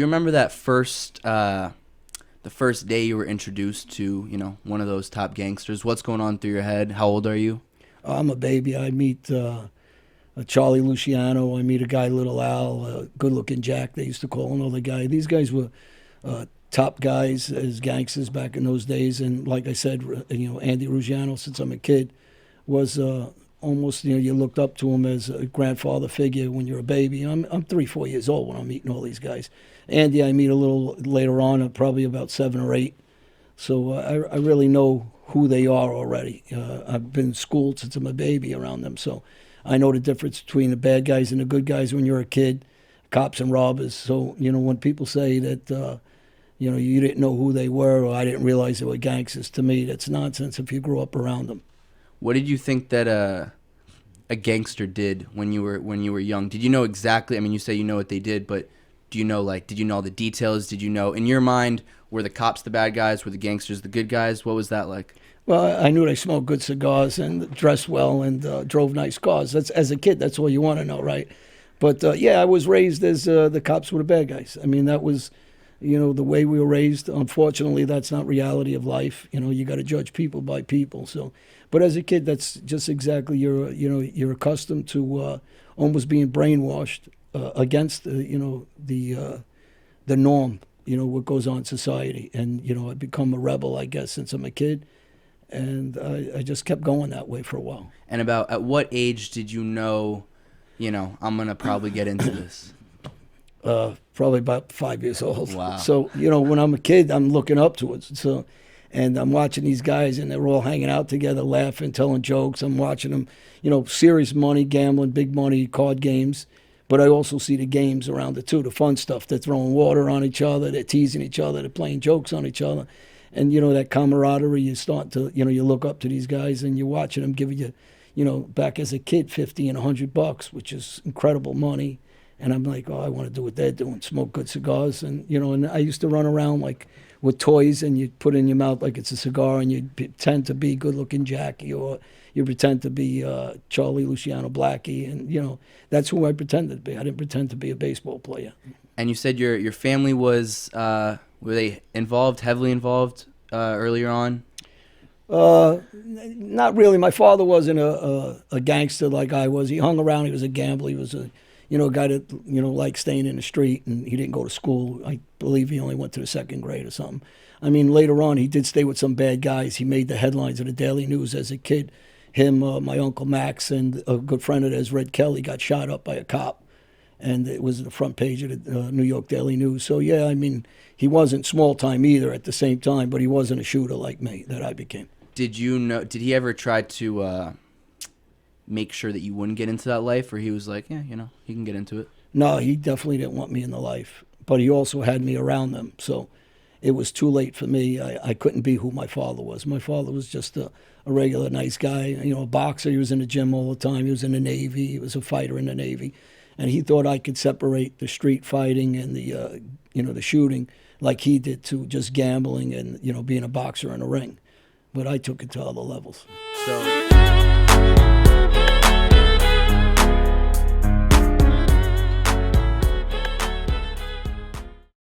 You remember that the first day you were introduced to, one of those top gangsters? What's going on through your head? How old are you? I'm a baby. I meet Charlie Luciano. I meet a guy, Little Al, good-looking Jack, they used to call another guy. These guys were top guys as gangsters back in those days. And like I said, Andy Ruggiano, since I'm a kid, was almost, you looked up to him as a grandfather figure when you're a baby. I'm 3, 4 years old when I'm meeting all these guys. Andy, I meet a little later on, probably about 7 or 8. So I really know who they are already. I've been schooled since I'm a baby around them. So I know the difference between the bad guys and the good guys when you're a kid, cops and robbers. So, when people say that, you didn't know who they were or I didn't realize they were gangsters, to me, that's nonsense if you grew up around them. What did you think that a gangster did when you were young? Did you know exactly? I mean, you say you know what they did, but do you know, did you know all the details? Did you know, in your mind, were the cops the bad guys? Were the gangsters the good guys? What was that like? Well, I knew they smoked good cigars and dressed well and drove nice cars. That's, as a kid, that's all you want to know, right? But yeah, I was raised as the cops were the bad guys. I mean, that was, the way we were raised. Unfortunately, that's not reality of life. You got to judge people by people. So, but as a kid, that's just exactly you're accustomed to almost being brainwashed against the norm. What goes on in society, and I've become a rebel, I guess, since I'm a kid, and I just kept going that way for a while. And about at what age did you know, I'm gonna probably get into this? Probably about 5 years old. Wow. So when I'm a kid, I'm looking up to it. So, and I'm watching these guys, and they're all hanging out together, laughing, telling jokes. I'm watching them, serious money, gambling, big money, card games. But I also see the games around it too, the fun stuff. They're throwing water on each other, they're teasing each other, they're playing jokes on each other. And, that camaraderie, you start to, you look up to these guys and you're watching them giving you, back as a kid, 50 and $100, which is incredible money. And I'm like, oh, I want to do what they're doing, smoke good cigars. And, and I used to run around like with toys, and you'd put it in your mouth like it's a cigar, and you'd pretend to be good-looking Jackie, or you pretend to be Charlie Luciano Blackie. And, that's who I pretended to be. I didn't pretend to be a baseball player. And you said your family was, were they heavily involved earlier on? Not really. My father wasn't a gangster like I was. He hung around. He was a gambler. He was a guy that, liked staying in the street, and he didn't go to school. I believe he only went to the 2nd grade or something. I mean, later on, he did stay with some bad guys. He made the headlines of the Daily News as a kid. Him, my Uncle Max, and a good friend of theirs, Red Kelly, got shot up by a cop. And it was the front page of the New York Daily News. So, yeah, I mean, he wasn't small time either at the same time, but he wasn't a shooter like me that I became. Did he ever try to make sure that you wouldn't get into that life, or he was like, yeah, he can get into it? No, he definitely didn't want me in the life, but he also had me around them. So it was too late for me. I couldn't be who my father was. My father was just a regular nice guy, a boxer. He was in the gym all the time. He was in the Navy. He was a fighter in the Navy. And he thought I could separate the street fighting and the shooting like he did to just gambling and, being a boxer in a ring. But I took it to other levels. So